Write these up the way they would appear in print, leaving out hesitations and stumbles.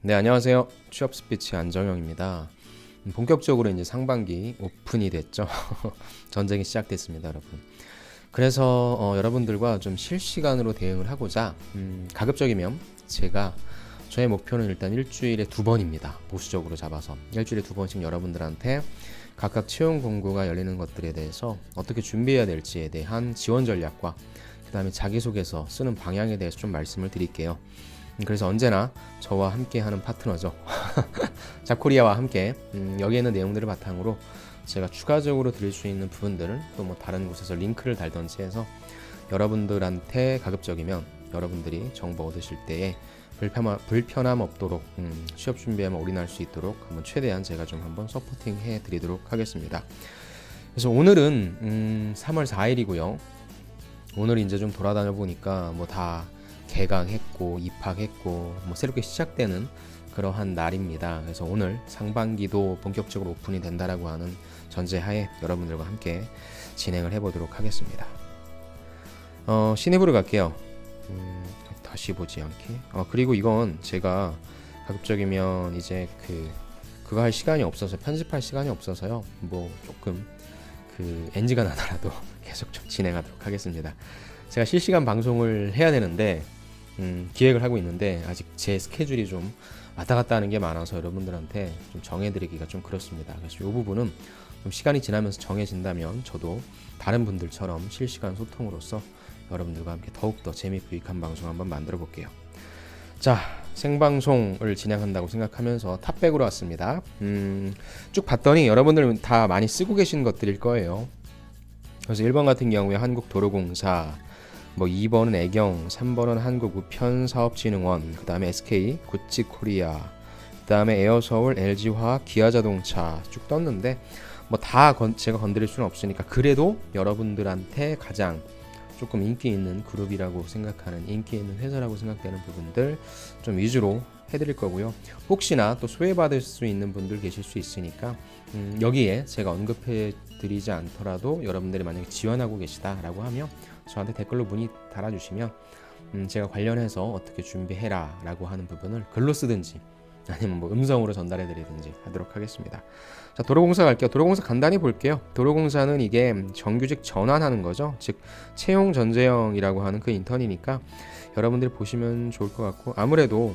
네, 안녕하세요. 취업 스피치 안정영입니다. 본격적으로 이제 상반기 오픈이 됐죠. 전쟁이 시작됐습니다, 여러분. 그래서 여러분들과 좀 실시간으로 대응을 하고자 가급적이면 제가 저의 목표는 일단 일주일에 2번입니다. 보수적으로 잡아서 일주일에 2번씩 여러분들한테 각각 채용 공고가 열리는 것들에 대해서 어떻게 준비해야 될지에 대한 지원 전략과 그 다음에 자기소개서 쓰는 방향에 대해서 좀 말씀을 드릴게요. 그래서 언제나 저와 함께하는 파트너죠. 자코리아와 함께 여기에 있는 내용들을 바탕으로 제가 추가적으로 드릴 수 있는 부분들을 또 뭐 다른 곳에서 링크를 달던지 해서 여러분들한테 가급적이면 여러분들이 정보 얻으실 때에 불편함 없도록 취업 준비에만 올인할 수 있도록 한번 최대한 제가 좀 한번 서포팅 해드리도록 하겠습니다. 그래서 오늘은 3월 4일이고요. 오늘 이제 좀 돌아다녀 보니까 뭐 다 개강했고 입학했고 뭐 새롭게 시작되는 그러한 날입니다. 그래서 오늘 상반기도 본격적으로 오픈이 된다라고 하는 전제하에 여러분들과 함께 진행을 해보도록 하겠습니다. 신입으로 갈게요. 다시 보지 않게. 그리고 이건 제가 가급적이면 이제 그거 할 시간이 없어서 편집할 시간이 없어서요. 뭐 조금 NG가 나더라도 계속 좀 진행하도록 하겠습니다. 제가 실시간 방송을 해야 되는데 기획을 하고 있는데 아직 제 스케줄이 좀 왔다 갔다 하는 게 많아서 여러분들한테 좀 정해드리기가 좀 그렇습니다. 그래서 이 부분은 좀 시간이 지나면서 정해진다면 저도 다른 분들처럼 실시간 소통으로서 여러분들과 함께 더욱더 재미있고 유익한 방송 한번 만들어 볼게요. 자, 생방송을 진행한다고 생각하면서 탑백으로 왔습니다. 쭉 봤더니 여러분들 다 많이 쓰고 계신 것들일 거예요. 그래서 1번 같은 경우에 한국도로공사, 뭐 2번은 애경, 3번은 한국우편사업진흥원, 그 다음에 SK, 구찌코리아, 그 다음에 에어서울, LG화학, 기아자동차 쭉 떴는데 뭐 다 제가 건드릴 수는 없으니까 그래도 여러분들한테 가장 조금 인기 있는 그룹이라고 생각하는 인기 있는 회사라고 생각되는 부분들 좀 위주로 해드릴 거고요. 혹시나 또 소외받을 수 있는 분들 계실 수 있으니까 여기에 제가 언급해 드리지 않더라도 여러분들이 만약에 지원하고 계시다라고 하면 저한테 댓글로 문의 달아주시면 제가 관련해서 어떻게 준비해라 라고 하는 부분을 글로 쓰든지 아니면 뭐 음성으로 전달해 드리든지 하도록 하겠습니다. 자, 도로공사 갈게요. 도로공사 간단히 볼게요. 도로공사는 이게 정규직 전환하는 거죠. 즉 채용 전재형이라고 하는 그 인턴이니까 여러분들이 보시면 좋을 것 같고, 아무래도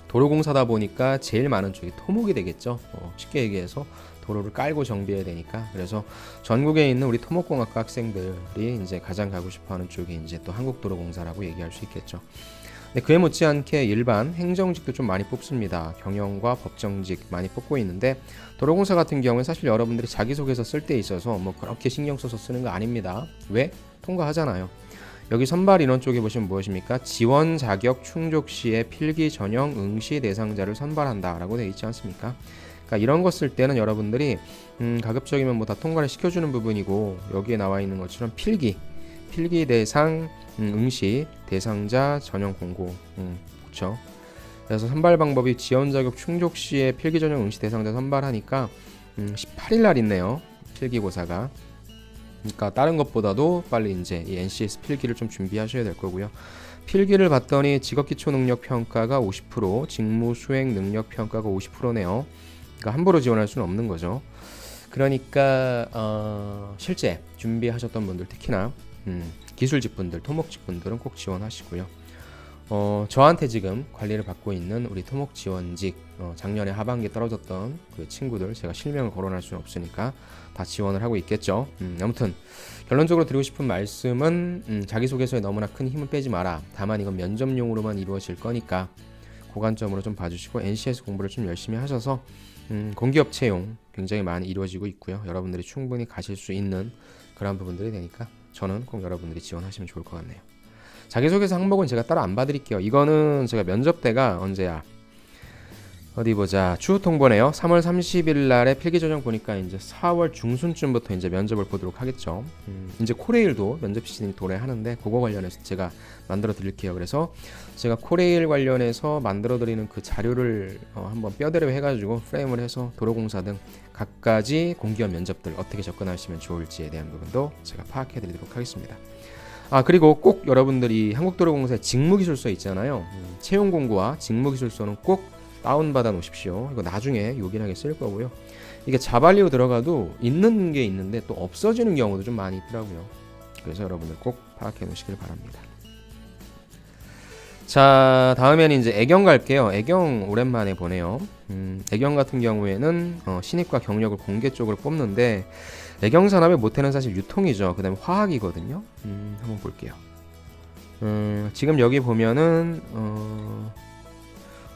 도로공사다 보니까 제일 많은 쪽이 토목이 되겠죠. 쉽게 얘기해서 도로를 깔고 정비해야 되니까. 그래서 전국에 있는 우리 토목공학과 학생들이 이제 가장 가고 싶어하는 쪽이 이제 또 한국도로공사라고 얘기할 수 있겠죠. 근데 그에 못지않게 일반 행정직도 좀 많이 뽑습니다. 경영과 법정직 많이 뽑고 있는데 도로공사 같은 경우는 사실 여러분들이 자기소개서 쓸 때 있어서 뭐 그렇게 신경 써서 쓰는 거 아닙니다. 왜? 통과하잖아요. 여기 선발 인원 쪽에 보시면 무엇입니까? 지원 자격 충족 시에 필기 전형 응시 대상자를 선발한다 라고 되어 있지 않습니까? 그러니까 이런 거 쓸 때는 여러분들이 가급적이면 뭐 다 통과를 시켜주는 부분이고, 여기에 나와 있는 것처럼 필기 대상 응시 대상자 전형 공고, 그렇죠. 그래서 선발 방법이 지원 자격 충족 시에 필기 전형 응시 대상자 선발하니까 18일 날 있네요. 필기고사가. 그러니까 다른 것보다도 빨리 이제 이 NCS 필기를 좀 준비하셔야 될 거고요. 필기를 봤더니 직업기초능력평가가 50%, 직무수행능력평가가 50%네요. 그러니까 함부로 지원할 수는 없는 거죠. 그러니까 실제 준비하셨던 분들, 특히나 기술직 분들, 토목직 분들은 꼭 지원하시고요. 저한테 지금 관리를 받고 있는 우리 토목 지원직, 작년에 하반기에 떨어졌던 그 친구들, 제가 실명을 거론할 수는 없으니까 다 지원을 하고 있겠죠. 아무튼 결론적으로 드리고 싶은 말씀은 자기소개서에 너무나 큰 힘을 빼지 마라. 다만 이건 면접용으로만 이루어질 거니까 그 관점으로 좀 봐주시고 NCS 공부를 좀 열심히 하셔서 공기업 채용 굉장히 많이 이루어지고 있고요. 여러분들이 충분히 가실 수 있는 그런 부분들이 되니까 저는 꼭 여러분들이 지원하시면 좋을 것 같네요. 자기소개서 항목은 제가 따로 안 봐드릴게요. 이거는 제가 면접 때가 언제야? 어디 보자. 추후 통보네요. 3월 30일 날에 필기 전형 보니까 이제 4월 중순쯤부터 이제 면접을 보도록 하겠죠. 이제 코레일도 면접 시즌이 도래하는데 그거 관련해서 제가 만들어 드릴게요. 그래서 제가 코레일 관련해서 만들어 드리는 그 자료를 한번 뼈대로 해가지고 프레임을 해서 도로공사 등 각가지 공기업 면접들 어떻게 접근하시면 좋을지에 대한 부분도 제가 파악해 드리도록 하겠습니다. 그리고 꼭 여러분들이 한국도로공사의 직무기술서 있잖아요. 채용공고와 직무기술서는 꼭 다운받아 놓으십시오. 이거 나중에 요긴하게 쓸 거고요. 이게 자발리로 들어가도 있는 게 있는데 또 없어지는 경우도 좀 많이 있더라고요. 그래서 여러분들 꼭 파악해 놓으시길 바랍니다. 자, 다음에는 이제 애경 갈게요. 애경 오랜만에 보네요. 애경 같은 경우에는 신입과 경력을 공개 쪽으로 뽑는데 애경 산업의 모태는 사실 유통이죠. 그 다음에 화학이거든요. 한번 볼게요. 지금 여기 보면은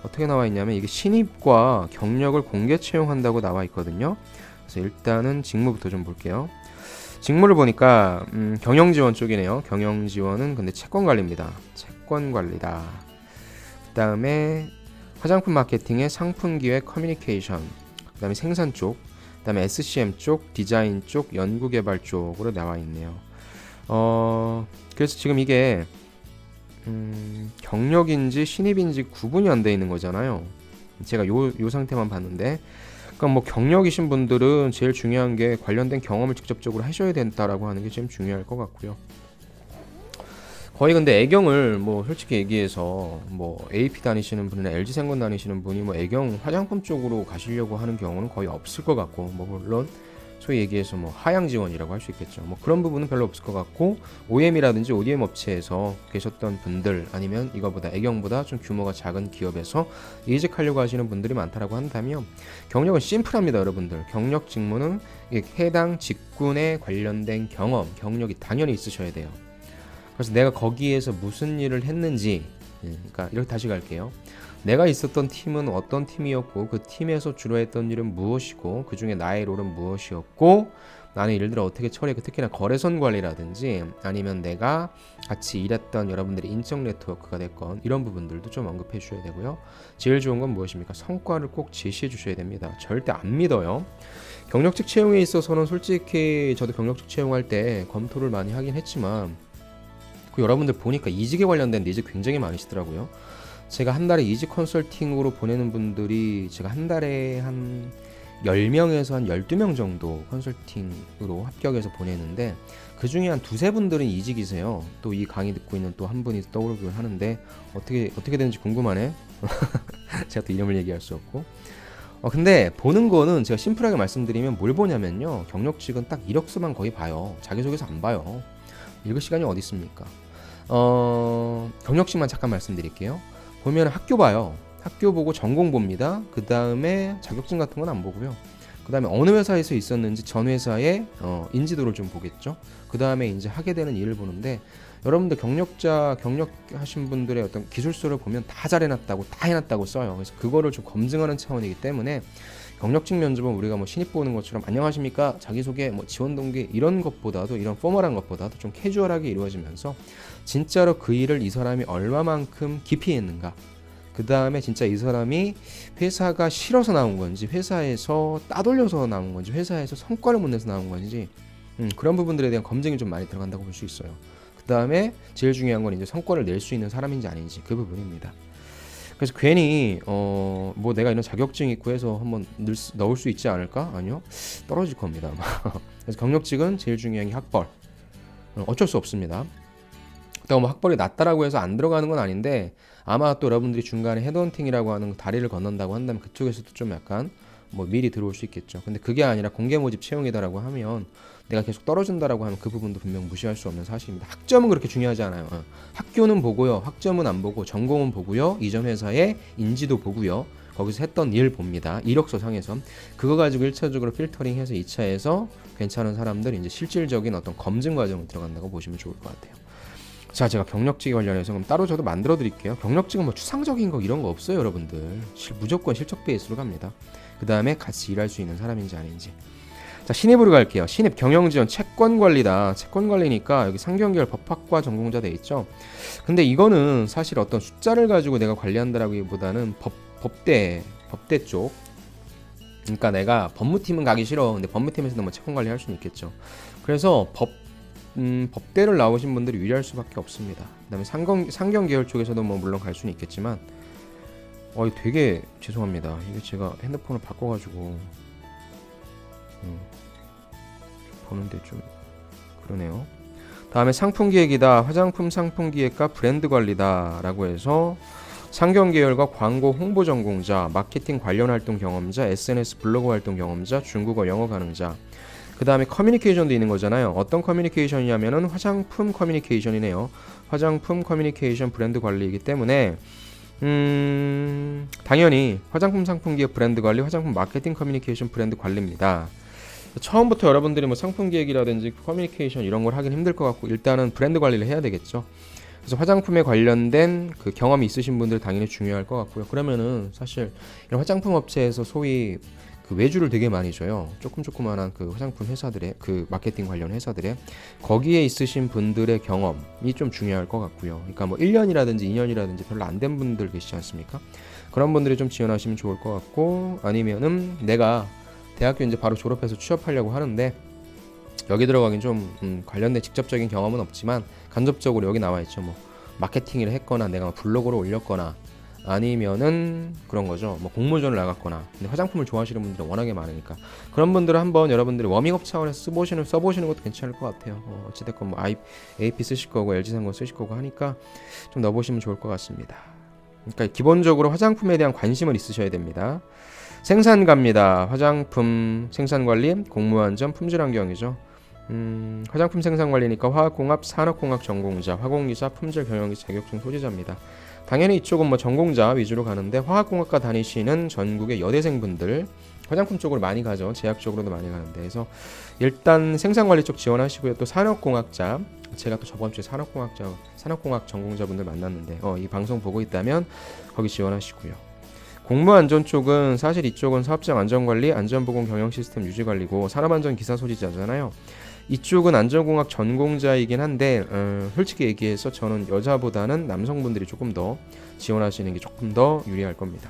어떻게 나와 있냐면 이게 신입과 경력을 공개 채용한다고 나와 있거든요. 그래서 일단은 직무부터 좀 볼게요. 직무를 보니까 경영지원 쪽이네요. 경영지원은 근데 채권관리입니다. 채권관리다. 그 다음에 화장품 마케팅의 상품기획 커뮤니케이션, 그 다음에 생산 쪽, 그 다음에 SCM 쪽, 디자인 쪽, 연구개발 쪽으로 나와 있네요. 그래서 지금 이게 경력인지 신입인지 구분이 안 돼 있는 거잖아요. 제가 요 상태만 봤는데, 그러니까 뭐 경력이신 분들은 제일 중요한 게 관련된 경험을 직접적으로 하셔야 된다라고 하는 게 제일 중요할 것 같고요. 거의 근데 애경을 뭐 솔직히 얘기해서 뭐 AP 다니시는 분이나 LG생건 다니시는 분이 뭐 애경 화장품 쪽으로 가시려고 하는 경우는 거의 없을 것 같고, 뭐 물론 소위 얘기해서 뭐 하향 지원이라고 할 수 있겠죠. 뭐 그런 부분은 별로 없을 것 같고, OEM이라든지 ODM 업체에서 계셨던 분들, 아니면 이거보다 애경보다 좀 규모가 작은 기업에서 이직하려고 하시는 분들이 많다라고 한다면 경력은 심플합니다, 여러분들. 경력 직무는 해당 직군에 관련된 경력이 당연히 있으셔야 돼요. 그래서 내가 거기에서 무슨 일을 했는지, 그러니까 이렇게 다시 갈게요. 내가 있었던 팀은 어떤 팀이었고, 그 팀에서 주로 했던 일은 무엇이고, 그 중에 나의 롤은 무엇이었고, 나는 예를 들어 어떻게 처리했고, 특히나 거래선 관리라든지 아니면 내가 같이 일했던 여러분들의 인적 네트워크가 됐건 이런 부분들도 좀 언급해 주셔야 되고요. 제일 좋은 건 무엇입니까? 성과를 꼭 제시해 주셔야 됩니다. 절대 안 믿어요. 경력직 채용에 있어서는 솔직히 저도 경력직 채용할 때 검토를 많이 하긴 했지만, 그 여러분들 보니까 이직에 관련된 니즈 굉장히 많으시더라고요. 제가 한 달에 이직 컨설팅으로 보내는 분들이 제가 한 달에 한 10명에서 한 12명 정도 컨설팅으로 합격해서 보내는데, 그 중에 한 두세 분들은 이직이세요. 또 이 강의 듣고 있는 또 한 분이 떠오르긴 하는데 어떻게 되는지 궁금하네. 제가 또 이름을 얘기할 수 없고. 근데 보는 거는 제가 심플하게 말씀드리면 뭘 보냐면요, 경력직은 딱 이력서만 거의 봐요. 자기소개서 안 봐요. 읽을 시간이 어디 있습니까? 경력직만 잠깐 말씀드릴게요. 보면 학교 봐요. 학교 보고 전공 봅니다. 그 다음에 자격증 같은 건 안 보고요. 그 다음에 어느 회사에서 있었는지 전 회사의 인지도를 좀 보겠죠. 그 다음에 이제 하게 되는 일을 보는데, 여러분들 경력하신 분들의 어떤 기술서를 보면 다 잘해놨다고, 다 해놨다고 써요. 그래서 그거를 좀 검증하는 차원이기 때문에 경력직 면접은 우리가 뭐 신입 보는 것처럼 안녕하십니까, 자기소개, 뭐 지원 동기 이런 것보다도, 이런 포멀한 것보다도 좀 캐주얼하게 이루어지면서 진짜로 그 일을 이 사람이 얼마만큼 깊이 했는가, 그 다음에 진짜 이 사람이 회사가 싫어서 나온 건지, 회사에서 따돌려서 나온 건지, 회사에서 성과를 못 내서 나온 건지, 그런 부분들에 대한 검증이 좀 많이 들어간다고 볼 수 있어요. 그 다음에 제일 중요한 건 이제 성과를 낼 수 있는 사람인지 아닌지, 그 부분입니다. 그래서 괜히 뭐 내가 이런 자격증 있고 해서 한번 넣을 수 있지 않을까? 아니요, 떨어질 겁니다. 그래서 경력직은 제일 중요한 게 학벌. 어쩔 수 없습니다. 그렇다고 뭐 학벌이 낮다라고 해서 안 들어가는 건 아닌데, 아마 또 여러분들이 중간에 헤드헌팅이라고 하는 다리를 건넌다고 한다면 그쪽에서도 좀 약간 뭐 미리 들어올 수 있겠죠. 근데 그게 아니라 공개 모집 채용이다라고 하면, 내가 계속 떨어진다라고 하면 그 부분도 분명 무시할 수 없는 사실입니다. 학점은 그렇게 중요하지 않아요. 학교는 보고요, 학점은 안 보고, 전공은 보고요, 이전 회사의 인지도 보고요, 거기서 했던 일 봅니다. 이력서 상에서 그거 가지고 1차적으로 필터링해서 2차에서 괜찮은 사람들 이제 실질적인 어떤 검증 과정을 들어간다고 보시면 좋을 것 같아요. 자, 제가 경력직 관련해서 그럼 따로 저도 만들어 드릴게요. 경력직은 뭐 추상적인 거 이런 거 없어요, 여러분들. 무조건 실적 베이스로 갑니다. 그 다음에 같이 일할 수 있는 사람인지 아닌지. 자, 신입으로 갈게요. 신입 경영지원 채권관리다. 채권관리니까 여기 상경계열 법학과 전공자 돼 있죠. 근데 이거는 사실 어떤 숫자를 가지고 내가 관리한다라기보다는 법대 쪽. 그러니까 내가 법무팀은 가기 싫어. 근데 법무팀에서도 뭐 채권관리 할 수는 있겠죠. 그래서 법대를 나오신 분들이 유리할 수밖에 없습니다. 그다음에 상경 계열 쪽에서도 뭐 물론 갈 수는 있겠지만, 이거 되게 죄송합니다. 이게 제가 핸드폰을 바꿔가지고 보는데 좀 그러네요. 다음에 상품기획이다. 화장품 상품기획과 브랜드 관리다 라고 해서 상경계열과 광고 홍보 전공자, 마케팅 관련 활동 경험자, SNS 블로그 활동 경험자, 중국어 영어 가능자. 그 다음에 커뮤니케이션도 있는 거잖아요. 어떤 커뮤니케이션이냐면은 화장품 커뮤니케이션이네요. 화장품 커뮤니케이션 브랜드 관리이기 때문에 당연히 화장품 상품기획 브랜드 관리, 화장품 마케팅 커뮤니케이션 브랜드 관리입니다. 처음부터 여러분들이 뭐 상품 기획이라든지 커뮤니케이션 이런 걸 하긴 힘들 것 같고 일단은 브랜드 관리를 해야 되겠죠. 그래서 화장품에 관련된 그 경험이 있으신 분들 당연히 중요할 것 같고요. 그러면은 사실 이런 화장품 업체에서 소위 그 외주를 되게 많이 줘요. 조그만한 그 화장품 회사들의 그 마케팅 관련 회사들의 거기에 있으신 분들의 경험이 좀 중요할 것 같고요. 그러니까 뭐 1년이라든지 2년이라든지 별로 안 된 분들 계시지 않습니까? 그런 분들이 좀 지원하시면 좋을 것 같고 아니면은 내가 대학교 이제 바로 졸업해서 취업하려고 하는데 여기 들어가긴 좀 관련된 직접적인 경험은 없지만 간접적으로 여기 나와 있죠. 뭐 마케팅을 했거나 내가 블로그로 올렸거나 아니면은 그런 거죠. 뭐 공모전을 나갔거나. 근데 화장품을 좋아하시는 분들이 워낙에 많으니까 그런 분들은 한번 여러분들이 워밍업 차원에서 써보시는 것도 괜찮을 것 같아요. 어찌됐건 뭐 AP 쓰실 거고 LG생명 쓰실 거고 하니까 좀 넣어보시면 좋을 것 같습니다. 그러니까 기본적으로 화장품에 대한 관심은 있으셔야 됩니다. 생산가입니다. 화장품 생산관리, 공무안전, 품질환경이죠. 화장품 생산관리니까 화학공학, 산업공학 전공자, 화공기사, 품질 경영기사 자격증 소지자입니다. 당연히 이쪽은 뭐 전공자 위주로 가는데 화학공학과 다니시는 전국의 여대생분들 화장품 쪽으로 많이 가죠. 제약 쪽으로도 많이 가는데 그래서 일단 생산관리 쪽 지원하시고요. 또 산업공학자 제가 또 저번 주에 산업공학 전공자분들 만났는데 이 방송 보고 있다면 거기 지원하시고요. 공무안전 쪽은 사실 이쪽은 사업장 안전관리, 안전보건 경영시스템 유지관리고 산업안전기사 소지자잖아요. 이쪽은 안전공학 전공자이긴 한데 솔직히 얘기해서 저는 여자보다는 남성분들이 조금 더 지원하시는 게 조금 더 유리할 겁니다.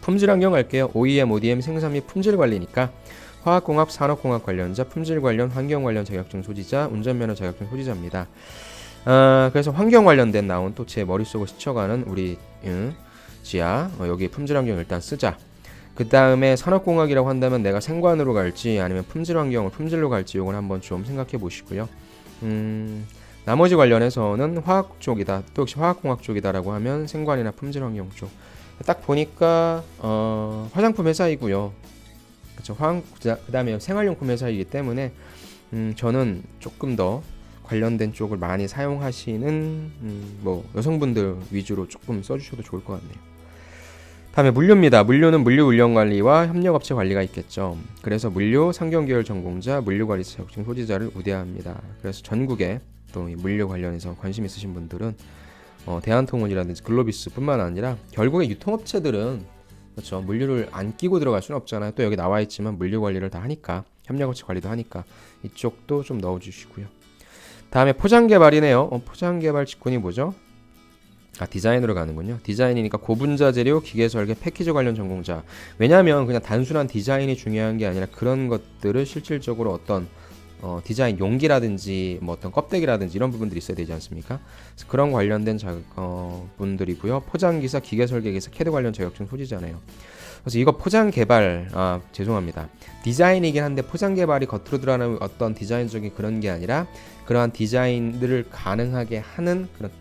품질환경 갈게요. OEM, ODM 생산 및 품질관리니까 화학공학, 산업공학 관련자, 품질 관련, 환경 관련 자격증 소지자, 운전면허 자격증 소지자입니다. 그래서 환경 관련된 나온 또 제 머릿속을 스쳐가는 우리 지하 여기 품질환경 일단 쓰자. 그 다음에 산업공학이라고 한다면 내가 생관으로 갈지 아니면 품질환경을 품질로 갈지 이걸 한번 좀 생각해 보시고요. 나머지 관련해서는 화학 쪽이다. 또 역시 화학공학 쪽이다라고 하면 생관이나 품질환경 쪽. 딱 보니까 화장품 회사이고요. 그렇죠. 그 다음에 생활용품 회사이기 때문에 저는 조금 더 관련된 쪽을 많이 사용하시는 뭐 여성분들 위주로 조금 써주셔도 좋을 것 같네요. 다음에 물류입니다. 물류는 물류운영관리와 협력업체 관리가 있겠죠. 그래서 물류 상경계열 전공자, 물류관리사 자격증 소지자를 우대합니다. 그래서 전국에 또 이 물류 관련해서 관심 있으신 분들은 대한통운이라든지 글로비스뿐만 아니라 결국에 유통업체들은 그렇죠. 물류를 안 끼고 들어갈 수는 없잖아요. 또 여기 나와 있지만 물류 관리를 다 하니까 협력업체 관리도 하니까 이쪽도 좀 넣어주시고요. 다음에 포장개발이네요. 포장개발 직군이 뭐죠? 디자인으로 가는군요. 디자인이니까 고분자 재료, 기계설계, 패키지 관련 전공자. 왜냐하면 그냥 단순한 디자인이 중요한 게 아니라 그런 것들을 실질적으로 어떤 디자인 용기라든지 뭐 어떤 껍데기라든지 이런 부분들이 있어야 되지 않습니까? 그래서 그런 관련된 분들이고요. 포장기사, 기계설계기사, 캐드 관련 자격증 소지자네요. 그래서 이거 포장개발 죄송합니다. 디자인이긴 한데 포장개발이 겉으로 드러나는 어떤 디자인적인 그런 게 아니라 그러한 디자인들을 가능하게 하는 그런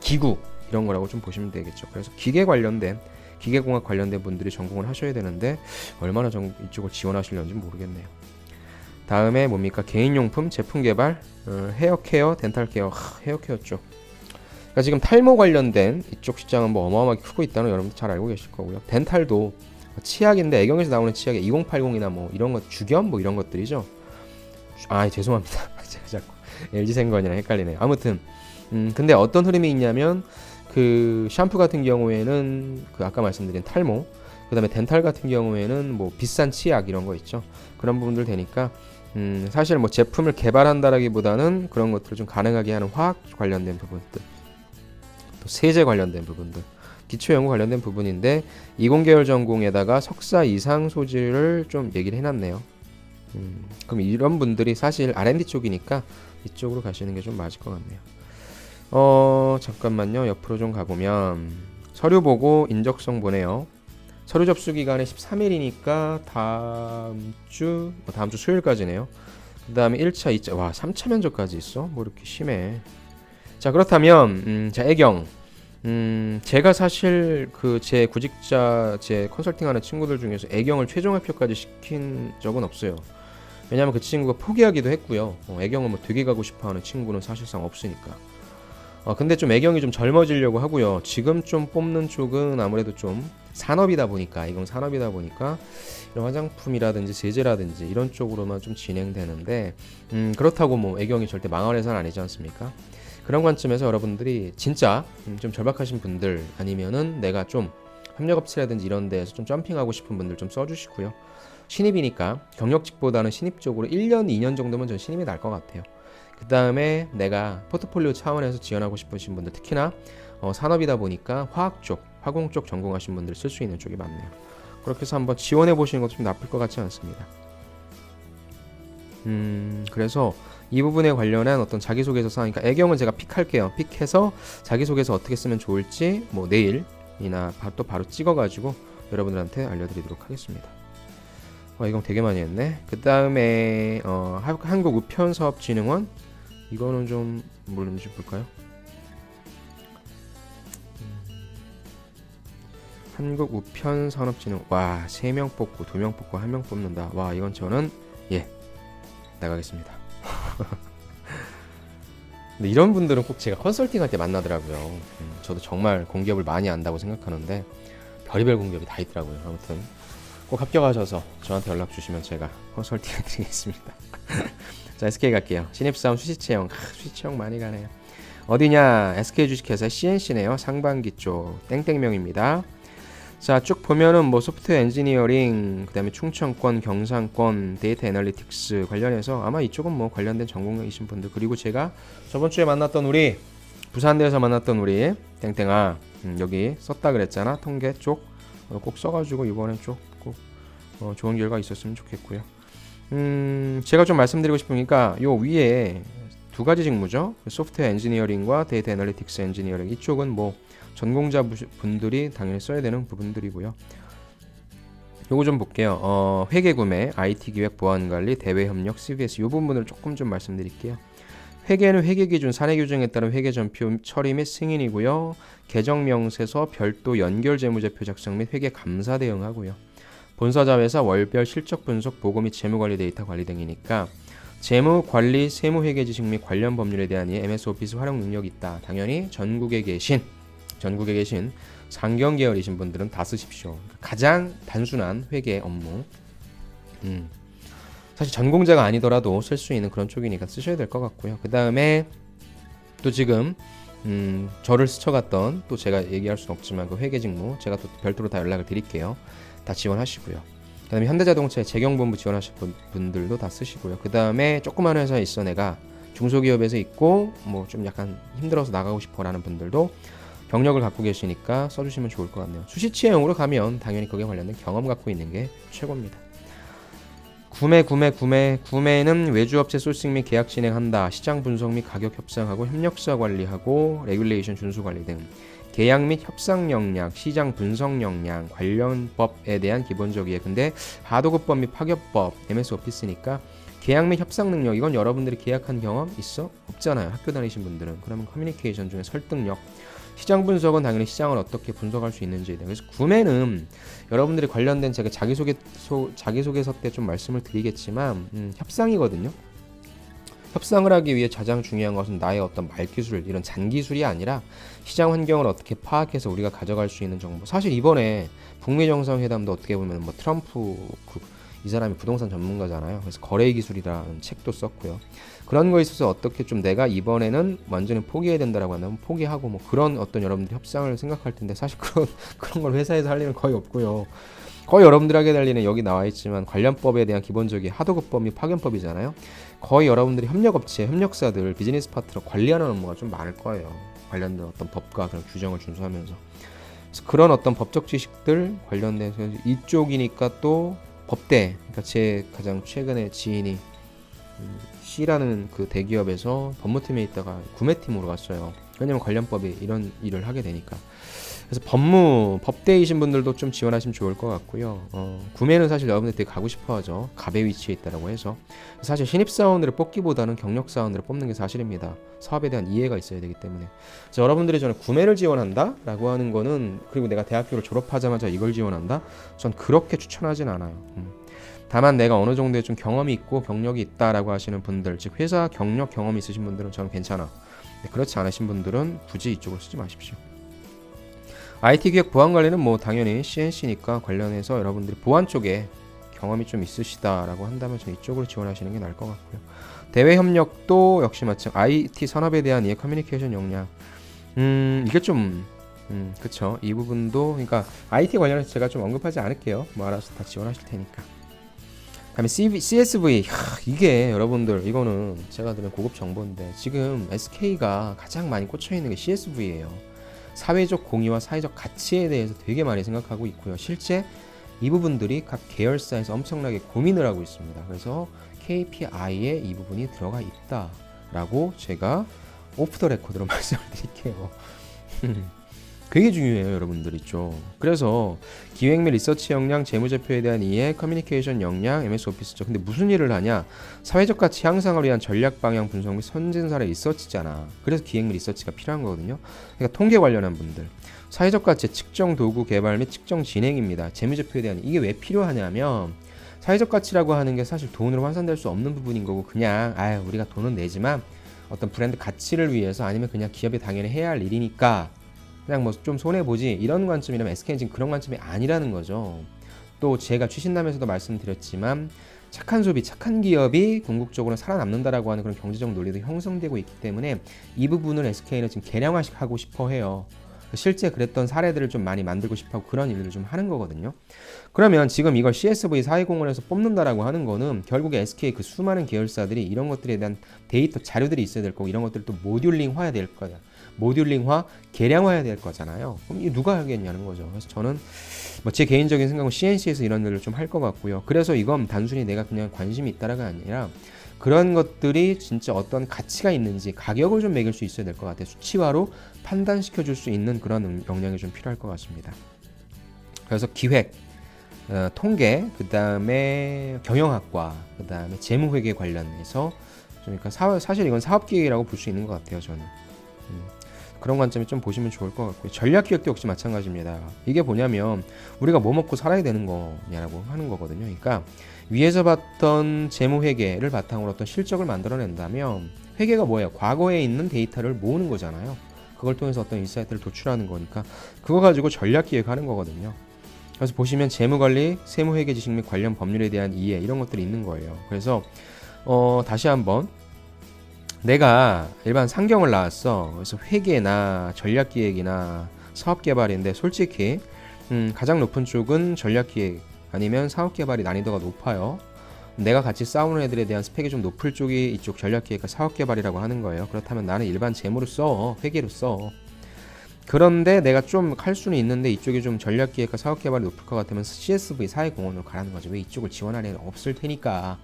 기구 이런 거라고 좀 보시면 되겠죠. 그래서 기계공학 관련된 분들이 전공을 하셔야 되는데 얼마나 이쪽을 지원하시려는지 모르겠네요. 다음에 뭡니까? 개인용품, 제품개발, 헤어케어, 덴탈케어, 헤어케어 쪽. 그러니까 지금 탈모 관련된 이쪽 시장은 뭐 어마어마하게 크고 있다는 거 여러분들 잘 알고 계실 거고요. 덴탈도 치약인데 애경에서 나오는 치약에 2080이나 뭐 이런 것 주겸 뭐 이런 것들이죠. 죄송합니다. 제가 자꾸 LG생건이랑 헷갈리네요. 아무튼 근데 어떤 흐름이 있냐면 그 샴푸 같은 경우에는 그 아까 말씀드린 탈모, 그다음에 덴탈 같은 경우에는 뭐 비싼 치약 이런 거 있죠. 그런 부분들 되니까 사실 뭐 제품을 개발한다라기보다는 그런 것들을 좀 가능하게 하는 화학 관련된 부분들, 또 세제 관련된 부분들, 기초 연구 관련된 부분인데 이공계열 전공에다가 석사 이상 소질을 좀 얘기를 해놨네요. 그럼 이런 분들이 사실 R&D 쪽이니까 이쪽으로 가시는 게 좀 맞을 것 같네요. 잠깐만요. 옆으로 좀 가보면 서류 보고 인적성 보네요. 서류 접수 기간이 13일이니까 다음 주 수요일까지네요. 그 다음에 1차, 2차, 와 3차 면접까지 있어? 뭐 이렇게 심해. 자 그렇다면 자 애경 제가 사실 그 제 구직자 제 컨설팅하는 친구들 중에서 애경을 최종 합격까지 시킨 적은 없어요. 왜냐면 그 친구가 포기하기도 했고요. 애경을 뭐 되게 가고 싶어하는 친구는 사실상 없으니까. 근데 좀 애경이 좀 젊어지려고 하고요. 지금 좀 뽑는 쪽은 아무래도 좀 산업이다 보니까 이건 산업이다 보니까 이런 화장품이라든지 세제라든지 이런 쪽으로만 좀 진행되는데 그렇다고 뭐 애경이 절대 망할 회사는 아니지 않습니까? 그런 관점에서 여러분들이 진짜 좀 절박하신 분들 아니면은 내가 좀 협력업체라든지 이런 데에서 좀 점핑하고 싶은 분들 좀 써주시고요. 신입이니까 경력직보다는 신입 쪽으로 1년, 2년 정도면 전 신입이 날 것 같아요. 그 다음에 내가 포트폴리오 차원에서 지원하고 싶으신 분들 특히나 산업이다 보니까 화학 쪽, 화공 쪽 전공하신 분들 쓸 수 있는 쪽이 많네요. 그렇게 해서 한번 지원해 보시는 것도 좀 나쁠 것 같지 않습니다. 그래서 이 부분에 관련한 어떤 자기소개서 사항, 그러니까 애경은 제가 픽할게요. 픽해서 자기소개서 어떻게 쓰면 좋을지 뭐 내일이나 바로 찍어가지고 여러분들한테 알려드리도록 하겠습니다. 이건 되게 많이 했네. 그 다음에 한국우편사업진흥원 이거는 좀 뭘는지 볼까요? 한국우편산업진흥 와 3명 뽑고 2명 뽑고 1명 뽑는다. 와 이건 저는 나가겠습니다. 근데 이런 분들은 꼭 제가 컨설팅할 때 만나더라고요. 저도 정말 공기업을 많이 안다고 생각하는데 별의별 공기업이 다 있더라고요. 아무튼 꼭 합격하셔서 저한테 연락 주시면 제가 컨설팅 해드리겠습니다. 자 SK 갈게요. 신입사원 수시채용 수시채용 많이 가네요. 어디냐 SK 주식회사 CNC네요. 상반기 쪽 땡땡명입니다. 자 쭉 보면은 뭐 소프트웨어 엔지니어링 그 다음에 충청권 경상권 데이터 애널리틱스 관련해서 아마 이쪽은 뭐 관련된 전공이신 분들 그리고 제가 저번주에 만났던 우리 부산대에서 만났던 우리 땡땡아 여기 썼다 그랬잖아. 통계 쪽 꼭 써가지고 이번에 쪽 꼭 좋은 결과 있었으면 좋겠고요. 제가 좀 말씀드리고 싶으니까 요 위에 두 가지 직무죠. 소프트웨어 엔지니어링과 데이터 애널리틱스 엔지니어링 이쪽은 뭐 전공자 분들이 당연히 써야 되는 부분들이고요. 요거 좀 볼게요. 회계 구매, IT 기획, 보안 관리, 대외 협력, CVS 요 부분을 조금 좀 말씀드릴게요. 회계는 회계 기준, 사내 규정에 따른 회계 전표 처리 및 승인이고요. 계정 명세서, 별도 연결 재무제표 작성 및 회계 감사 대응하고요. 본사 자회사 월별 실적 분석, 보고 및 재무 관리 데이터 관리 등이니까 재무 관리, 세무 회계 지식 및 관련 법률에 대한 MS 오피스 활용 능력이 있다. 당연히 전국에 계신 상경 계열이신 분들은 다 쓰십시오. 가장 단순한 회계 업무. 사실 전공자가 아니더라도 쓸 수 있는 그런 쪽이니까 쓰셔야 될 것 같고요. 그 다음에 또 지금 저를 스쳐갔던 또 제가 얘기할 수는 없지만 그 회계 직무 제가 또 별도로 다 연락을 드릴게요. 다 지원하시고요. 그 다음에 현대자동차의 재경본부 지원하실 분들도 다 쓰시고요. 그 다음에 조그만 회사에 있어 내가 중소기업에서 있고 뭐 좀 약간 힘들어서 나가고 싶어 라는 분들도 경력을 갖고 계시니까 써주시면 좋을 것 같네요. 수시채용으로 가면 당연히 거기에 관련된 경험 갖고 있는 게 최고입니다. 구매는 외주업체 소싱 및 계약 진행한다. 시장 분석 및 가격 협상하고 협력사 관리하고 레귤레이션 준수 관리 등 계약 및 협상 역량, 시장 분석 역량, 관련 법에 대한 기본적 이해. 근데 하도급법 및 파격법, MS 오피스니까 계약 및 협상 능력 이건 여러분들이 계약한 경험 있어? 없잖아요. 학교 다니신 분들은. 그러면 커뮤니케이션 중에 설득력. 시장 분석은 당연히 시장을 어떻게 분석할 수 있는지에 대해. 그래서 구매는 여러분들이 관련된 제가 자기소개서 때 좀 말씀을 드리겠지만 협상이거든요. 협상을 하기 위해 가장 중요한 것은 나의 어떤 말기술 이런 잔기술이 아니라 시장 환경을 어떻게 파악해서 우리가 가져갈 수 있는 정보. 사실 이번에 북미 정상회담도 어떻게 보면 뭐 트럼프 이 사람이 부동산 전문가잖아요. 그래서 거래 기술이라는 책도 썼고요. 그런 거에 있어서 어떻게 좀 내가 이번에는 완전히 포기해야 된다라고 한다면 포기하고 뭐 그런 어떤 여러분들이 협상을 생각할 텐데 사실 그런 걸 회사에서 할 일은 거의 없고요. 거의 여러분들에게 할 일은 여기 나와 있지만 관련법에 대한 기본적인 하도급법 및 파견법이잖아요. 거의 여러분들이 협력업체, 협력사들, 비즈니스 파트너 관리하는 업무가 좀 많을 거예요. 관련된 어떤 법과 그런 규정을 준수하면서 그래서 그런 어떤 법적 지식들 관련돼서 이쪽이니까 또 법대, 그러니까 제 가장 최근에 지인이 C라는 그 대기업에서 법무팀에 있다가 구매팀으로 갔어요. 왜냐면 관련법이 이런 일을 하게 되니까. 그래서 법대이신 분들도 좀 지원하시면 좋을 것 같고요. 구매는 사실 여러분들 되게 가고 싶어하죠. 갑의 위치에 있다라고 해서 사실 신입사원들을 뽑기보다는 경력사원들을 뽑는 게 사실입니다. 사업에 대한 이해가 있어야 되기 때문에. 그래서 여러분들이 저는 구매를 지원한다라고 하는 거는, 그리고 내가 대학교를 졸업하자마자 이걸 지원한다? 전 그렇게 추천하진 않아요. 다만 내가 어느 정도의 좀 경험이 있고 경력이 있다라고 하시는 분들, 즉 회사 경험이 있으신 분들은 저는 괜찮아. 그렇지 않으신 분들은 굳이 이쪽을 쓰지 마십시오. IT 기획 보안 관리는 뭐 당연히 CNC니까 관련해서 여러분들이 보안 쪽에 경험이 좀 있으시다라고 한다면 저는 이쪽으로 지원하시는 게 나을 것 같고요. 대외 협력도 역시 마찬가지. IT 산업에 대한 이해, 커뮤니케이션 역량. 이게 좀 그쵸. 이 부분도, 그러니까 IT 관련해서 제가 좀 언급하지 않을게요. 뭐 알아서 다 지원하실 테니까. 그다음에 CSV. 이게 여러분들, 이거는 제가 드린 고급 정보인데 지금 SK가 가장 많이 꽂혀 있는 게 CSV예요. 사회적 공의와 사회적 가치에 대해서 되게 많이 생각하고 있고요. 실제 이 부분들이 각 계열사에서 엄청나게 고민을 하고 있습니다. 그래서 KPI에 이 부분이 들어가 있다라고 제가 오프 더 레코드로 말씀을 드릴게요. 되게 중요해요, 여러분들 있죠. 그래서 기획 및 리서치 역량, 재무제표에 대한 이해, 커뮤니케이션 역량, MS 오피스죠. 근데 무슨 일을 하냐? 사회적 가치 향상을 위한 전략 방향 분석 및 선진사례 리서치잖아. 그래서 기획 및 리서치가 필요한 거거든요. 그러니까 통계 관련한 분들, 사회적 가치 측정 도구 개발 및 측정 진행입니다. 재무제표에 대한, 이게 왜 필요하냐면 사회적 가치라고 하는 게 사실 돈으로 환산될 수 없는 부분인 거고, 그냥 우리가 돈은 내지만 어떤 브랜드 가치를 위해서, 아니면 그냥 기업이 당연히 해야 할 일이니까 그냥 뭐 좀 손해보지, 이런 관점이라면 SK는 지금 그런 관점이 아니라는 거죠. 또 제가 취신남에서도 말씀드렸지만 착한 소비, 착한 기업이 궁극적으로 살아남는다라고 하는 그런 경제적 논리도 형성되고 있기 때문에 이 부분을 SK는 지금 개량화하고 싶어 해요. 실제 그랬던 사례들을 좀 많이 만들고 싶어하고 그런 일들을 좀 하는 거거든요. 그러면 지금 이걸 CSV 사회공헌에서 뽑는다라고 하는 거는 결국에 SK 그 수많은 계열사들이 이런 것들에 대한 데이터 자료들이 있어야 될 거고, 이런 것들을 또 모듈링화해야 될 거야. 모듈링화, 개량화해야 될 거잖아요. 그럼 이 누가 하겠냐는 거죠. 그래서 저는 뭐 제 개인적인 생각은 CNC에서 이런 일을 좀 할 것 같고요. 그래서 이건 단순히 내가 그냥 관심이 있다라가 아니라 그런 것들이 진짜 어떤 가치가 있는지 가격을 좀 매길 수 있어야 될 것 같아요. 수치화로 판단시켜 줄 수 있는 그런 역량이 좀 필요할 것 같습니다. 그래서 기획, 통계, 그 다음에 경영학과, 그 다음에 재무회계 관련해서, 그러니까 사실 이건 사업기획이라고 볼 수 있는 것 같아요, 저는. 그런 관점이 좀 보시면 좋을 것 같고요. 전략기획도 역시 마찬가지입니다. 이게 뭐냐면 우리가 뭐 먹고 살아야 되는 거냐라고 하는 거거든요. 그러니까 위에서 봤던 재무회계를 바탕으로 어떤 실적을 만들어낸다면, 회계가 뭐예요? 과거에 있는 데이터를 모으는 거잖아요. 그걸 통해서 어떤 인사이트를 도출하는 거니까 그거 가지고 전략기획하는 거거든요. 그래서 보시면 재무관리, 세무회계 지식 및 관련 법률에 대한 이해, 이런 것들이 있는 거예요. 그래서 다시 한번, 내가 일반 상경을 나왔어. 그래서 회계나 전략기획이나 사업개발인데 솔직히 가장 높은 쪽은 전략기획 아니면 사업개발이 난이도가 높아요. 내가 같이 싸우는 애들에 대한 스펙이 좀 높을 쪽이 이쪽 전략기획과 사업개발이라고 하는 거예요. 그렇다면 나는 일반 재무로 써, 회계로 써. 그런데 내가 좀 할 수는 있는데 이쪽이 좀 전략기획과 사업개발이 높을 것 같으면 CSV 사회공헌으로 가라는 거죠. 왜 이쪽을 지원할 애는 없을 테니까.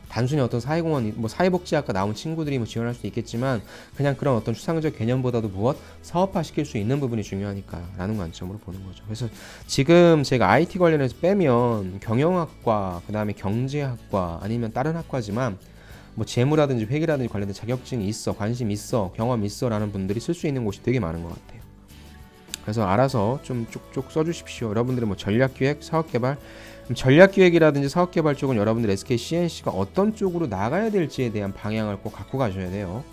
단순히 어떤 사회공헌, 뭐 사회복지학과 나온 친구들이 뭐 지원할 수도 있겠지만, 그냥 그런 어떤 추상적 개념보다도 무엇 사업화 시킬 수 있는 부분이 중요하니까라는 관점으로 보는 거죠. 그래서 지금 제가 IT 관련해서 빼면 경영학과, 그 다음에 경제학과, 아니면 다른 학과지만 뭐 재무라든지 회계라든지 관련된 자격증이 있어, 관심 있어, 경험 있어라는 분들이 쓸 수 있는 곳이 되게 많은 것 같아요. 그래서 알아서 좀 쭉쭉 써주십시오. 여러분들은 뭐 전략기획, 사업개발, 전략기획이라든지 사업개발 쪽은 여러분들 SK CNC가 어떤 쪽으로 나가야 될지에 대한 방향을 꼭 갖고 가셔야 돼요.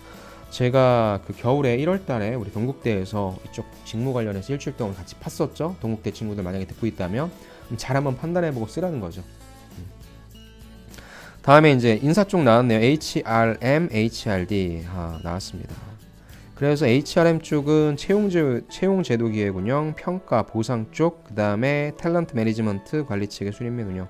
제가 그 겨울에 1월달에 우리 동국대에서 이쪽 직무 관련해서 일주일 동안 같이 팠었죠. 동국대 친구들 만약에 듣고 있다면 잘 한번 판단해보고 쓰라는 거죠. 다음에 이제 인사 쪽 나왔네요. HRM, HRD 나왔습니다. 그래서 HRM 쪽은 채용제도 기획 운영, 평가, 보상 쪽, 그 다음에 탤런트 매니지먼트 관리 측의 수립 및 운영.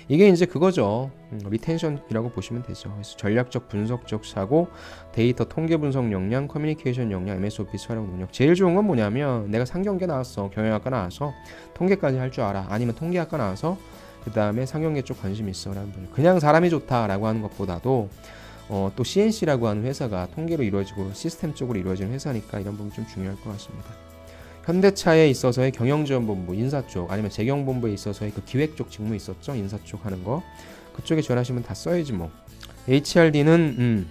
이게 이제 그거죠. 리텐션이라고 보시면 되죠. 그래서 전략적 분석적 사고, 데이터 통계 분석 역량, 커뮤니케이션 역량, MS 오피스 활용 능력. 제일 좋은 건 뭐냐면 내가 상경계 나왔어, 경영학과 나와서 통계까지 할 줄 알아. 아니면 통계학과 나와서 그 다음에 상경계 쪽 관심 있어 라는 분. 그냥 사람이 좋다라고 하는 것보다도 또 CNC라고 하는 회사가 통계로 이루어지고 시스템 쪽으로 이루어지는 회사니까 이런 부분 좀 중요할 것 같습니다. 현대차에 있어서의 경영지원본부 인사 쪽 아니면 재경본부에 있어서의 그 기획 쪽 직무 있었죠. 인사 쪽 하는 거 그쪽에 지원하시면 다 써야지 뭐. HRD는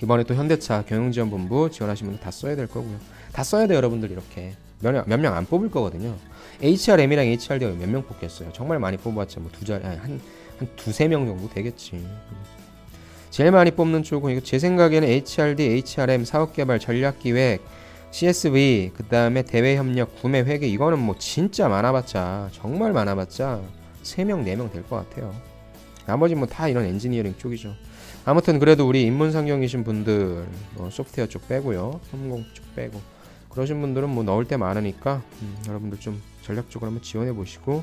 이번에 또 현대차 경영지원본부 지원하시면 다 써야 될 거고요. 다 써야 돼요 여러분들. 이렇게 몇 명 안 뽑을 거거든요. HRM이랑 HRD가 몇 명 뽑겠어요. 정말 많이 뽑았자 뭐 두 자리 한 두세 명 정도 되겠지. 제일 많이 뽑는 쪽은 이거 제 생각에는 HRD, HRM, 사업개발, 전략기획, CSV, 그 다음에 대외협력, 구매, 회계 이거는 뭐 진짜 많아봤자 정말 많아봤자 3명, 4명 될 것 같아요. 나머지 뭐 다 이런 엔지니어링 쪽이죠. 아무튼 그래도 우리 인문상경이신 분들 소프트웨어 쪽 빼고요. 항공 쪽 빼고 그러신 분들은 뭐 넣을 때 많으니까 여러분들 좀 전략적으로 한번 지원해 보시고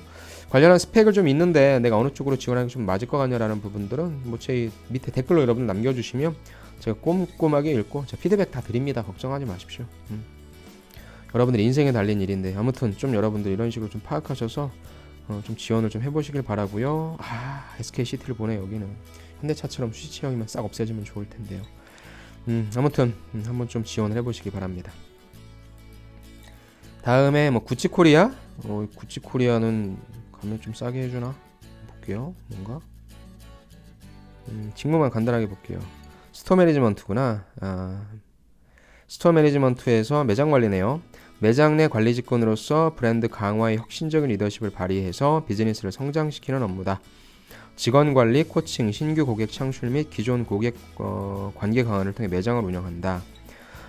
관련한 스펙을 좀 있는데 내가 어느 쪽으로 지원하는 게 좀 맞을 것 같냐라는 부분들은 뭐 제 밑에 댓글로 여러분 남겨주시면 제가 꼼꼼하게 읽고 제가 피드백 다 드립니다. 걱정하지 마십시오. 여러분들 인생에 달린 일인데 아무튼 좀 여러분들 이런 식으로 좀 파악하셔서 좀 지원을 좀 해보시길 바라고요. SKCT를 보내. 여기는 현대차처럼 수시채용이면 싹 없애지면 좋을 텐데요. 아무튼 한번 좀 지원을 해보시기 바랍니다. 다음에 뭐 구찌코리아? 구찌코리아는 가면 좀 싸게 해주나? 볼게요. 뭔가 직무만 간단하게 볼게요. 스토어 매니지먼트구나. 스토어 매니지먼트에서 매장 관리네요. 매장 내 관리 직군으로서 브랜드 강화의 혁신적인 리더십을 발휘해서 비즈니스를 성장시키는 업무다. 직원 관리, 코칭, 신규 고객 창출 및 기존 고객 관계 강화를 통해 매장을 운영한다.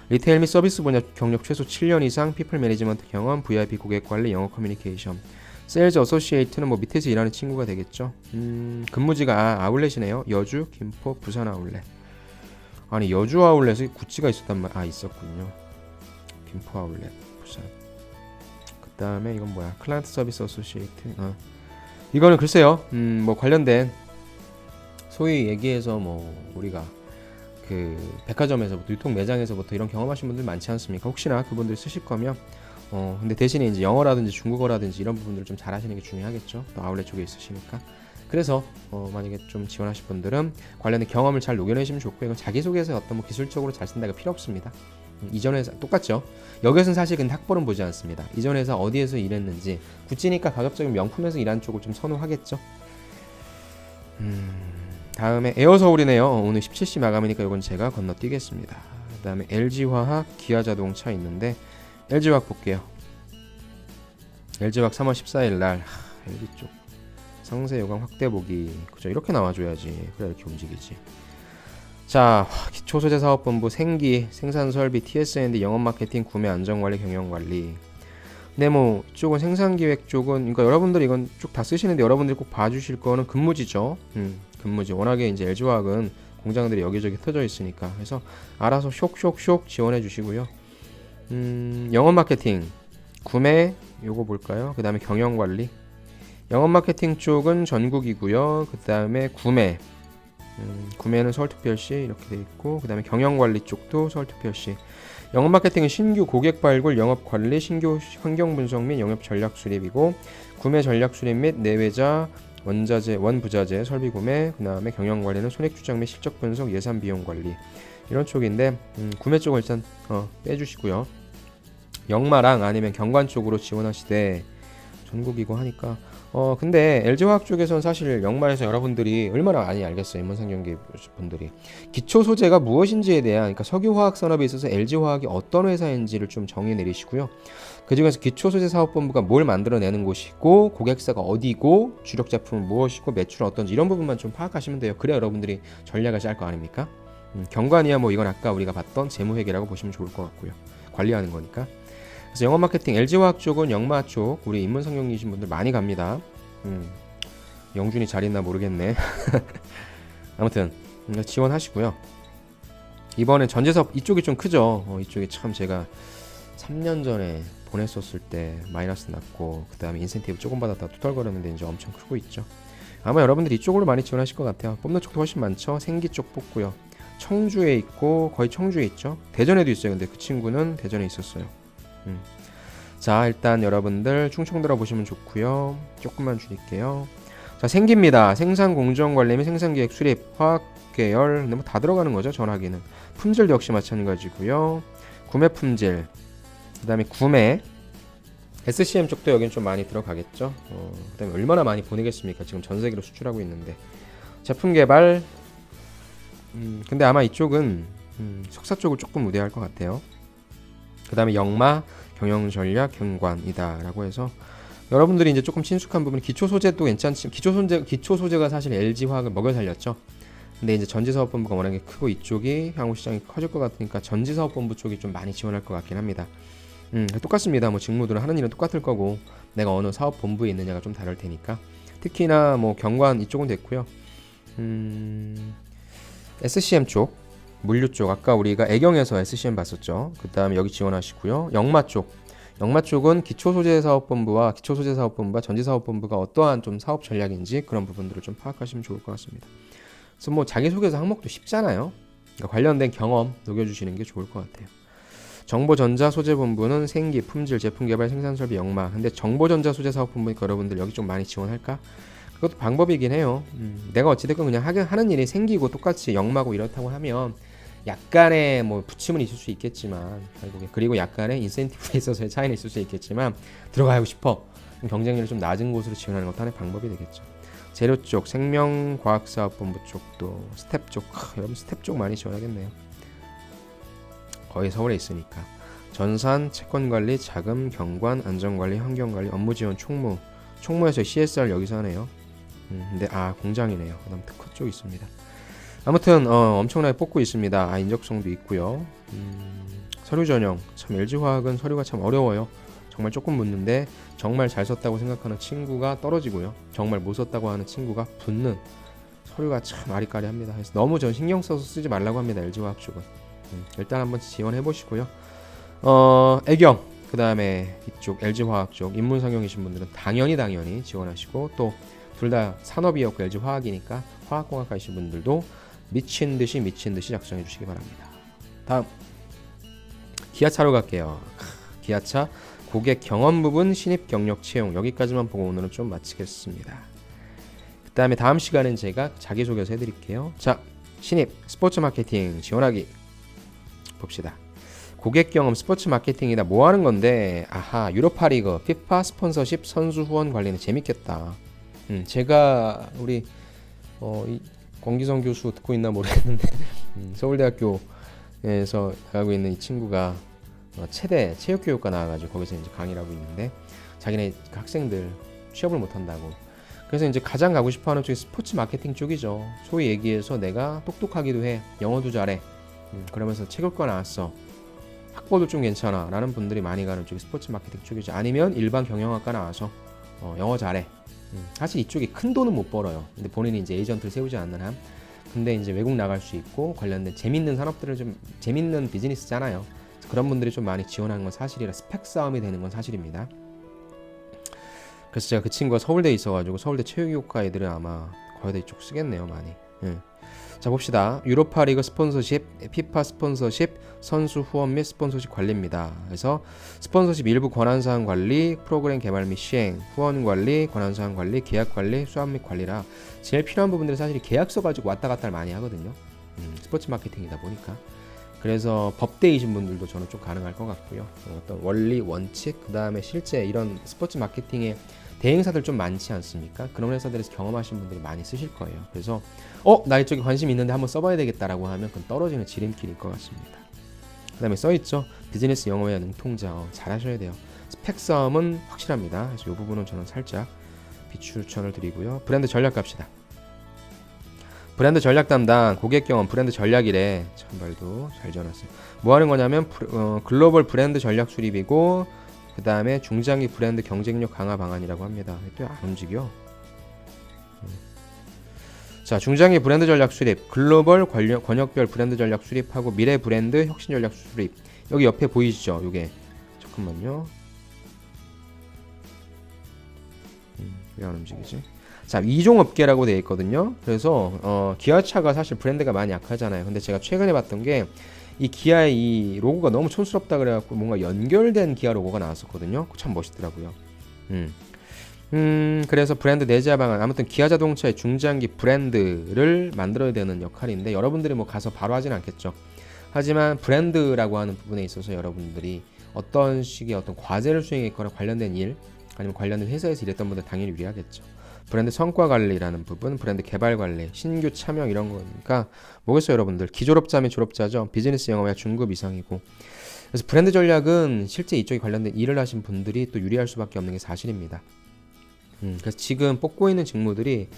리테일 및 서비스 분야 경력 최소 7년 이상, 피플 매니지먼트 경험, VIP 고객 관리, 영어 커뮤니케이션. 세일즈 어소시에이트는 뭐 밑에서 일하는 친구가 되겠죠. 근무지가 아울렛이네요. 여주, 김포, 부산 아울렛. 아니 여주 아울렛에 구찌가 있었단 말. 있었군요. 김포 아울렛, 부산. 그 다음에 이건 뭐야? 클라이언트 서비스 어소시에이트. 이거는 글쎄요. 뭐 관련된 소위 얘기해서 뭐 우리가 그 백화점에서부터 유통 매장에서부터 이런 경험하신 분들 많지 않습니까? 혹시나 그분들 쓰실 거면 근데 대신에 이제 영어라든지 중국어라든지 이런 부분들 좀 잘하시는 게 중요하겠죠. 또 아울렛 쪽에 있으시니까. 그래서 만약에 좀 지원하실 분들은 관련된 경험을 잘 녹여내시면 좋고요. 이건 자기소개서 어떤 뭐 기술적으로 잘 쓴다가 필요 없습니다. 이전 회사 똑같죠. 여기서는 사실 근데 학벌은 보지 않습니다. 이전 회사 어디에서 일했는지, 구찌니까 가급적이면 명품에서 일하는 쪽을 좀 선호하겠죠. 다음에 에어서울이네요. 오늘 17시 마감이니까 이건 제가 건너뛰겠습니다. 그 다음에 LG화학, 기아자동차 있는데 LG화학 볼게요. LG화학 3월 14일 날 LG 쪽 상세 요강 확대 보기. 그죠? 이렇게 나와줘야지. 그래 이렇게 움직이지. 자, 기초소재사업본부 생기, 생산설비, TS&D, 영업마케팅, 구매, 안전관리, 경영관리. 근데 뭐 이쪽은 생산기획 쪽은 그러니까 여러분들이 이건 쭉 다 쓰시는데 여러분들이 꼭 봐주실 거는 근무지죠. 근무지. 워낙에 이제 LG화학은 공장들이 여기저기 흩어져 있으니까 그래서 알아서 쇽쇽쇽 지원해 주시고요. 영업마케팅, 구매 요거 볼까요? 그 다음에 경영관리. 영업마케팅 쪽은 전국이고요. 그 다음에 구매는 서울특별시 이렇게 돼 있고 그 다음에 경영관리 쪽도 서울특별시. 영업마케팅은 신규 고객 발굴, 영업관리, 신규 환경분석 및 영업 전략 수립이고 구매 전략 수립 및 내외자, 원자재, 원부자재, 설비 구매, 그 다음에 경영관리는 손익 추정 및 실적 분석, 예산 비용 관리 이런 쪽인데 구매 쪽을 일단 빼주시고요. 영마랑 아니면 경관 쪽으로 지원하시되 전국이고 하니까 근데 LG화학 쪽에서는 사실 영마에서 여러분들이 얼마나 많이 알겠어요. 인문상경기 분들이 기초 소재가 무엇인지에 대한 그러니까 석유화학 산업에 있어서 LG화학이 어떤 회사인지를 좀 정의 내리시고요. 그중에서 기초소재 사업본부가 뭘 만들어내는 곳이고 고객사가 어디고 주력 제품은 무엇이고 매출은 어떤지 이런 부분만 좀 파악하시면 돼요. 그래야 여러분들이 전략을 짤 거 아닙니까? 경관이야 뭐 이건 아까 우리가 봤던 재무회계라고 보시면 좋을 것 같고요. 관리하는 거니까. 그래서 영업마케팅 LG화학 쪽은 영마 쪽 우리 인문상경이신 분들 많이 갑니다. 영준이 잘 있나 모르겠네. 아무튼 지원하시고요. 이번에 전재사업 이쪽이 좀 크죠. 이쪽이 참 제가 3년 전에 보냈었을 때 마이너스 났고 그 다음에 인센티브 조금 받았다 투덜거렸는데 이제 엄청 크고 있죠. 아마 여러분들이 이쪽으로 많이 지원하실 것 같아요. 뽑는 쪽도 훨씬 많죠. 생기 쪽 뽑고요. 청주에 있고 거의 청주에 있죠. 대전에도 있어요. 근데 그 친구는 대전에 있었어요. 자 일단 여러분들 충청 들어보시면 좋고요. 조금만 줄일게요. 자 생기입니다. 생산공정관리 및 생산기획 수립 화학계열 뭐 다 들어가는 거죠. 전화기는 품질도 역시 마찬가지고요. 구매 품질 그 다음에 구매 SCM 쪽도 여긴 좀 많이 들어가겠죠. 그다음에 얼마나 많이 보내겠습니까? 지금 전 세계로 수출하고 있는데 제품 개발. 근데 아마 이쪽은 석사 쪽을 조금 우대할 것 같아요. 그다음에 역마, 경영 전략, 경관이다라고 해서 여러분들이 이제 조금 친숙한 부분, 기초 소재도 괜찮지. 기초 소재가 사실 LG 화학을 먹여 살렸죠. 근데 이제 전지사업본부가 워낙에 크고 이쪽이 향후 시장이 커질 것 같으니까 전지사업본부 쪽이 좀 많이 지원할 것 같긴 합니다. 똑같습니다. 뭐 직무들은 하는 일은 똑같을 거고 내가 어느 사업본부에 있느냐가 좀 다를 테니까. 특히나 뭐 경관 이쪽은 됐고요. SCM 쪽, 물류 쪽 아까 우리가 애경에서 SCM 봤었죠. 그 다음에 여기 지원하시고요. 역마 쪽은 기초소재사업본부와 전지사업본부가 어떠한 좀 사업 전략인지 그런 부분들을 좀 파악하시면 좋을 것 같습니다. 그래서 뭐 자기소개서 항목도 쉽잖아요. 그러니까 관련된 경험 녹여주시는 게 좋을 것 같아요. 정보전자소재본부는 생기, 품질, 제품개발, 생산설비, 역마. 근데 정보전자소재사업본부니까 여러분들 여기 좀 많이 지원할까? 그것도 방법이긴 해요. 내가 어찌됐건 그냥 하는 일이 생기고 똑같이 역마고 이렇다고 하면 약간의 뭐 부침은 있을 수 있겠지만 결국에, 그리고 약간의 인센티브에 있어서의 차이는 있을 수 있겠지만 들어가고 싶어. 경쟁률이 좀 낮은 곳으로 지원하는 것도 하나의 방법이 되겠죠. 재료 쪽, 생명과학사업본부 쪽도 스텝 쪽, 여러분 스텝 쪽 많이 지원하겠네요. 거의 서울에 있으니까. 전산, 채권관리, 자금, 경관, 안전관리, 환경관리, 업무지원, 총무에서 CSR 여기서 하네요. 근데 공장이네요. 그다음 특허 쪽 있습니다. 아무튼 엄청나게 뽑고 있습니다. 인적성도 있고요. 서류 전형, 참 LG화학은 서류가 참 어려워요. 정말 조금 묻는데 정말 잘 썼다고 생각하는 친구가 떨어지고요. 정말 못 썼다고 하는 친구가 붙는, 서류가 참 아리까리합니다. 그래서 너무 전 신경 써서 쓰지 말라고 합니다. LG화학 쪽은. 일단 한번 지원해 보시고요. 애경, 그 다음에 이쪽 LG화학 쪽 인문상용이신 분들은 당연히 지원하시고, 또 둘 다 산업이었고 LG화학이니까 화학공학과이신 분들도 미친 듯이 작성해 주시기 바랍니다. 다음 기아차로 갈게요. 기아차 고객 경험 부분 신입 경력 채용, 여기까지만 보고 오늘은 좀 마치겠습니다. 그 다음에 다음 시간은 제가 자기소개서 해드릴게요. 자, 신입 스포츠 마케팅 지원하기 봅시다. 고객 경험 스포츠 마케팅이다. 뭐 하는 건데? 유로파 리그, 피파 스폰서십, 선수 후원 관리는 재밌겠다. 제가 우리 권기성 교수 듣고 있나 모르겠는데 서울대학교에서 가고 있는 이 친구가 체대 체육교육과 나와가지고 거기서 이제 강의를 하고 있는데, 자기네 학생들 취업을 못한다고. 그래서 이제 가장 가고 싶어하는 쪽이 스포츠 마케팅 쪽이죠. 소위 얘기해서 내가 똑똑하기도 해, 영어도 잘해, 그러면서 체육과 나왔어, 학벌도 좀 괜찮아 라는 분들이 많이 가는 쪽이 스포츠 마케팅 쪽이죠. 아니면 일반 경영학과 나와서 영어 잘해. 사실 이쪽이 큰 돈은 못 벌어요. 근데 본인이 이제 에이전트를 세우지 않는 한, 근데 이제 외국 나갈 수 있고 관련된 재밌는 산업들을 좀, 재밌는 비즈니스잖아요. 그런 분들이 좀 많이 지원하는 건 사실이라 스펙 싸움이 되는 건 사실입니다. 그래서 제가 그 친구가 서울대에 있어가지고 서울대 체육교육과 애들은 아마 거의 다 이쪽 쓰겠네요, 많이. 자, 봅시다. 유로파 리그 스폰서십, 피파 스폰서십, 선수 후원 및 스폰서십 관리입니다. 그래서 스폰서십 일부 권한사항 관리, 프로그램 개발 및 시행, 후원 관리, 권한사항 관리, 계약 관리, 수합 및 관리라 제일 필요한 부분들은 사실 계약서 가지고 왔다 갔다를 많이 하거든요. 스포츠 마케팅이다 보니까. 그래서 법대이신 분들도 저는 좀 가능할 것 같고요. 어떤 원리, 원칙, 그 다음에 실제 이런 스포츠 마케팅의 대행사들 좀 많지 않습니까? 그런 회사들에서 경험하신 분들이 많이 쓰실 거예요. 그래서 나 이쪽에 관심 있는데 한번 써봐야 되겠다라고 하면 그건 떨어지는 지름길일 것 같습니다. 그 다음에 써있죠. 비즈니스 영어에 능통자. 잘하셔야 돼요. 스펙 싸움은 확실합니다. 그래서 이 부분은 저는 살짝 비추천을 드리고요. 브랜드 전략 갑시다. 브랜드 전략 담당, 고객 경험, 브랜드 전략이래. 참말도 잘 지어놨어요. 뭐 하는 거냐면 글로벌 브랜드 전략 수립이고, 그 다음에 중장기 브랜드 경쟁력 강화 방안이라고 합니다. 또 안 움직여. 자, 중장기 브랜드 전략 수립, 글로벌 권역별 브랜드 전략 수립하고 미래 브랜드 혁신 전략 수립. 여기 옆에 보이시죠? 요게 잠깐만요. 왜 안 움직이지? 자, 이종업계라고 되어 있거든요. 그래서 기아차가 사실 브랜드가 많이 약하잖아요. 근데 제가 최근에 봤던 게 이 기아의 이 로고가 너무 촌스럽다 그래갖고 뭔가 연결된 기아 로고가 나왔었거든요. 참 멋있더라고요. 그래서 브랜드 내재화 방안, 아무튼 기아 자동차의 중장기 브랜드를 만들어야 되는 역할인데, 여러분들이 뭐 가서 바로 하진 않겠죠. 하지만 브랜드라고 하는 부분에 있어서 여러분들이 어떤 식의 어떤 과제를 수행했거나 관련된 일 아니면 관련된 회사에서 일했던 분들 당연히 유리하겠죠. 브랜드 성과 관리라는 부분, 브랜드 개발 관리, 신규 참여 이런 거니까 뭐겠어요, 여러분들. 기졸업자면 졸업자죠. 비즈니스 영어야 중급 이상이고. 그래서 브랜드 전략은 실제 이쪽에 관련된 일을 하신 분들이 또 유리할 수밖에 없는 게 사실입니다. 그래서 지금 뽑고 있는 직무들이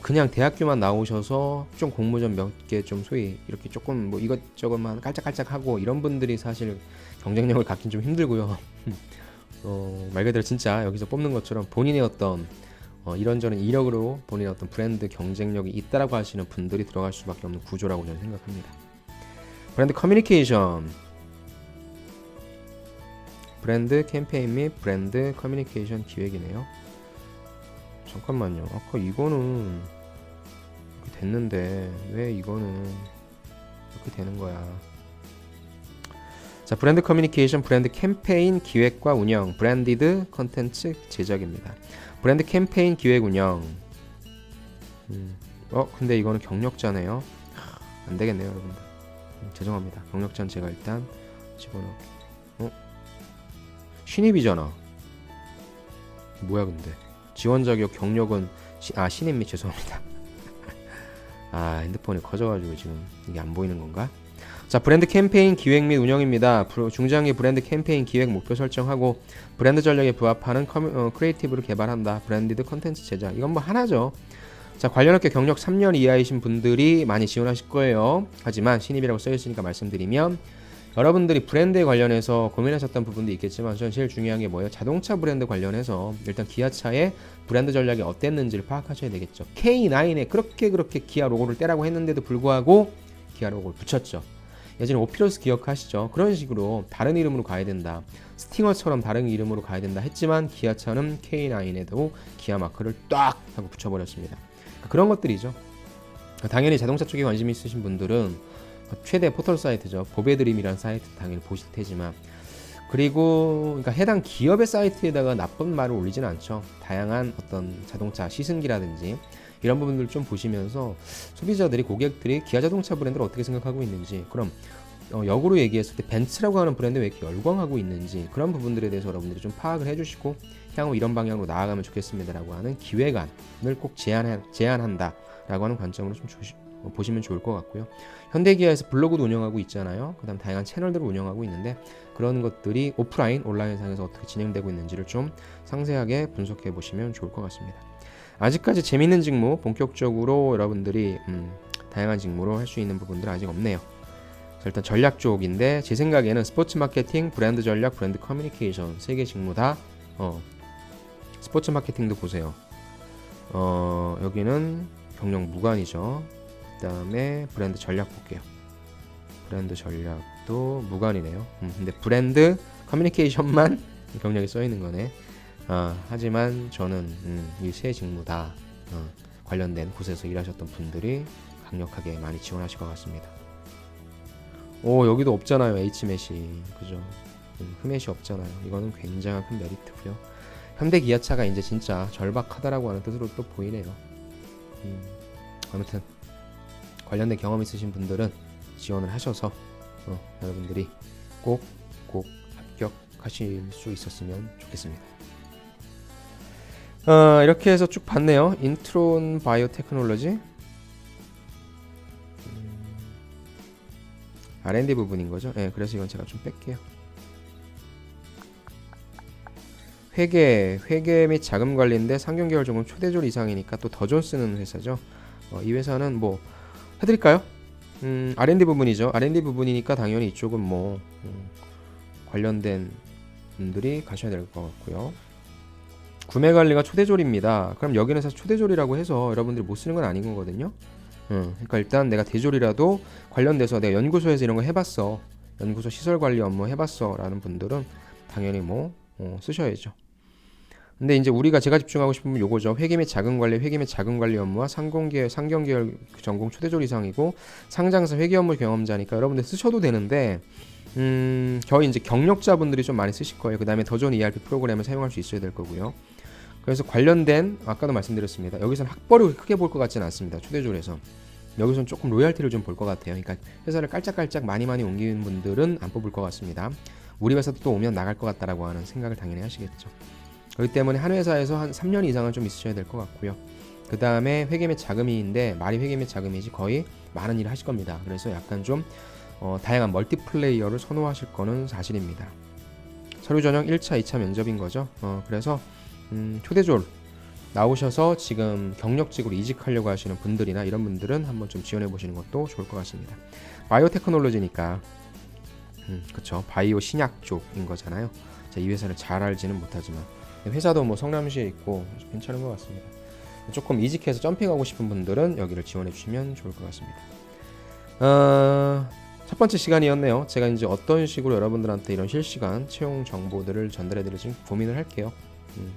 그냥 대학교만 나오셔서 좀 공모전 몇 개 좀 소위 이렇게 조금 뭐 이것저것만 깔짝깔짝하고 이런 분들이 사실 경쟁력을 갖긴 좀 힘들고요. 말 그대로 진짜 여기서 뽑는 것처럼 본인의 어떤 이런저런 이력으로 본인의 어떤 브랜드 경쟁력이 있다라고 하시는 분들이 들어갈 수밖에 없는 구조라고 저는 생각합니다. 브랜드 커뮤니케이션, 브랜드 캠페인 및 브랜드 커뮤니케이션 기획이네요. 잠깐만요. 아까 이거는 이렇게 됐는데 왜 이거는 이렇게 되는 거야? 자, 브랜드 커뮤니케이션, 브랜드 캠페인 기획과 운영, 브랜디드 컨텐츠 제작입니다. 브랜드 캠페인 기획 운영. 근데 이거는 경력자네요. 안 되겠네요, 여러분들. 죄송합니다. 경력자는 제가 일단 집어넣을게요. 신입이잖아. 뭐야 근데? 지원 자격 경력은 신입 및 죄송합니다. 핸드폰이 커져가지고 지금 이게 안 보이는 건가? 자, 브랜드 캠페인 기획 및 운영입니다. 중장기 브랜드 캠페인 기획 목표 설정하고 브랜드 전략에 부합하는 크리에이티브를 개발한다. 브랜디드 컨텐츠 제작. 이건 뭐 하나죠. 자, 관련학교 경력 3년 이하이신 분들이 많이 지원하실 거예요. 하지만 신입이라고 써있으니까 말씀드리면 여러분들이 브랜드에 관련해서 고민하셨던 부분도 있겠지만 저는 제일 중요한 게 뭐예요? 자동차 브랜드 관련해서 일단 기아차의 브랜드 전략이 어땠는지를 파악하셔야 되겠죠. K9에 그렇게 기아 로고를 떼라고 했는데도 불구하고 기아 로고를 붙였죠. 예전에 오피러스 기억하시죠? 그런 식으로 다른 이름으로 가야 된다. 스팅어처럼 다른 이름으로 가야 된다 했지만 기아차는 K9에도 기아 마크를 딱 하고 붙여버렸습니다. 그런 것들이죠. 당연히 자동차 쪽에 관심이 있으신 분들은 최대 포털 사이트죠. 보베드림이라는 사이트 당연히 보실 테지만 그리고 그러니까 해당 기업의 사이트에다가 나쁜 말을 올리진 않죠. 다양한 어떤 자동차 시승기라든지 이런 부분들 좀 보시면서 소비자들이 고객들이 기아 자동차 브랜드를 어떻게 생각하고 있는지 그럼 역으로 얘기했을 때 벤츠라고 하는 브랜드 왜 이렇게 열광하고 있는지 그런 부분들에 대해서 여러분들이 좀 파악을 해주시고 향후 이런 방향으로 나아가면 좋겠습니다라고 하는 기획안을 꼭 제안한다 라고 하는 관점으로 좀 보시면 좋을 것 같고요. 현대기아에서 블로그도 운영하고 있잖아요. 그 다음 다양한 채널들을 운영하고 있는데 그런 것들이 오프라인, 온라인상에서 어떻게 진행되고 있는지를 좀 상세하게 분석해 보시면 좋을 것 같습니다. 아직까지 재밌는 직무, 본격적으로 여러분들이 다양한 직무로 할 수 있는 부분들 아직 없네요. 일단 전략 쪽인데 제 생각에는 스포츠 마케팅, 브랜드 전략, 브랜드 커뮤니케이션 3개 직무 다 스포츠 마케팅도 보세요. 여기는 경력 무관이죠. 그 다음에 브랜드 전략 볼게요. 브랜드 전략도 무관이네요. 근데 브랜드 커뮤니케이션만 경력이 써 있는 거네. 하지만 저는 이 세 직무 다 관련된 곳에서 일하셨던 분들이 강력하게 많이 지원하실 것 같습니다. 여기도 없잖아요. H맷이 그죠? 흠맷이 없잖아요. 이거는 굉장한 큰 메리트고요. 현대기아차가 이제 진짜 절박하다라고 하는 뜻으로 또 보이네요. 아무튼 관련된 경험 있으신 분들은 지원을 하셔서 여러분들이 꼭 합격하실 수 있었으면 좋겠습니다. 이렇게 해서 쭉 봤네요. 인트론 바이오 테크놀로지 R&D 부분인 거죠. 그래서 이건 제가 좀 뺄게요. 회계 및 자금 관리인데 상경계열 조금 초대졸 이상이니까 또 더 좀 쓰는 회사죠. 이 회사는 뭐 해드릴까요? R&D 부분이죠. R&D 부분이니까 당연히 이쪽은 뭐 관련된 분들이 가셔야 될 것 같고요. 구매 관리가 초대졸입니다. 그럼 여기는 사실 초대졸이라고 해서 여러분들이 못 쓰는 건 아닌 거거든요. 그러니까 일단 내가 대졸이라도 관련돼서 내가 연구소에서 이런 거 해봤어, 연구소 시설 관리 업무 해봤어 라는 분들은 당연히 뭐 쓰셔야죠. 근데 이제 우리가 제가 집중하고 싶은 건 요거죠. 회계 및 자금 관리 업무와 상경계열 전공 초대졸 이상이고 상장사 회계 업무 경험자니까 여러분들 쓰셔도 되는데 거의 이제 경력자분들이 좀 많이 쓰실 거예요. 그 다음에 더 좋은 ERP 프로그램을 사용할 수 있어야 될 거고요. 그래서 관련된 아까도 말씀드렸습니다. 여기서는 학벌을 크게 볼 것 같지는 않습니다. 초대졸에서 여기서는 조금 로열티를 좀 볼 것 같아요. 그러니까 회사를 깔짝깔짝 많이 옮기는 분들은 안 뽑을 것 같습니다. 우리 회사도 또 오면 나갈 것 같다라고 하는 생각을 당연히 하시겠죠. 그렇기 때문에 한 회사에서 한 3년 이상은 좀 있으셔야 될 것 같고요. 그 다음에 회계 및 자금이인데 말이 회계 및 자금이지 거의 많은 일을 하실 겁니다. 그래서 약간 좀 다양한 멀티플레이어를 선호하실 거는 사실입니다. 서류 전형 1차, 2차 면접인 거죠. 그래서 초대졸 나오셔서 지금 경력직으로 이직하려고 하시는 분들이나 이런 분들은 한번 좀 지원해 보시는 것도 좋을 것 같습니다. 바이오 테크놀로지니까 그쵸, 바이오 신약 쪽인 거잖아요. 제가 이 회사를 잘 알지는 못하지만 회사도 뭐 성남시에 있고 괜찮은 것 같습니다. 조금 이직해서 점핑하고 싶은 분들은 여기를 지원해 주시면 좋을 것 같습니다. 첫 번째 시간이었네요. 제가 이제 어떤 식으로 여러분들한테 이런 실시간 채용 정보들을 전달해 드릴지 고민을 할게요.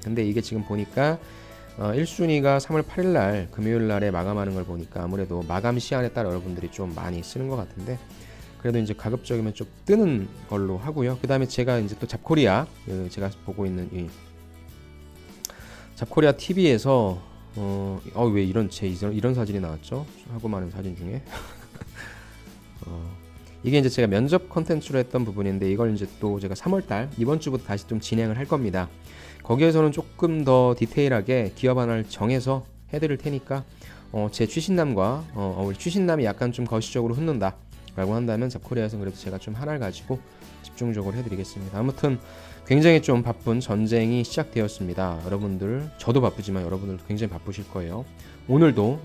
근데 이게 지금 보니까 1순위가 3월 8일 날 금요일 날에 마감하는 걸 보니까 아무래도 마감 시한에 따라 여러분들이 좀 많이 쓰는 것 같은데, 그래도 이제 가급적이면 좀 뜨는 걸로 하고요. 그 다음에 제가 이제 또 잡코리아, 제가 보고 있는 이 잡코리아 TV에서 왜 이런 사진이 나왔죠? 하고 많은 사진 중에 이게 이제 제가 면접 컨텐츠로 했던 부분인데, 이걸 이제 또 제가 3월달 이번 주부터 다시 좀 진행을 할 겁니다. 거기에서는 조금 더 디테일하게 기업 하나를 정해서 해드릴 테니까 제 취신남과 우리 취신남이 약간 좀 거시적으로 흔든다 라고 한다면 잡코리아에서는 그래도 제가 좀 하나를 가지고 집중적으로 해드리겠습니다. 아무튼 굉장히 좀 바쁜 전쟁이 시작되었습니다. 여러분들, 저도 바쁘지만 여러분들도 굉장히 바쁘실 거예요. 오늘도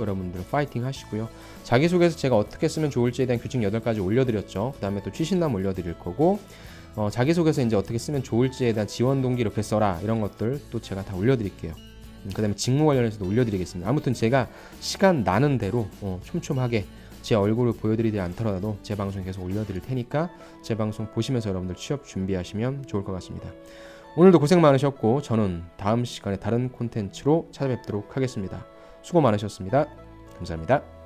여러분들 파이팅 하시고요. 자기소개서 제가 어떻게 쓰면 좋을지에 대한 규칙 8가지 올려드렸죠. 그 다음에 또 취신남 올려드릴 거고, 자기소개서 이제 어떻게 쓰면 좋을지에 대한 지원 동기 이렇게 써라, 이런 것들 또 제가 다 올려드릴게요. 그 다음에 직무 관련해서도 올려드리겠습니다. 아무튼 제가 시간 나는 대로 촘촘하게 제 얼굴을 보여드리지 않더라도 제 방송 계속 올려드릴 테니까 제 방송 보시면서 여러분들 취업 준비하시면 좋을 것 같습니다. 오늘도 고생 많으셨고, 저는 다음 시간에 다른 콘텐츠로 찾아뵙도록 하겠습니다. 수고 많으셨습니다. 감사합니다.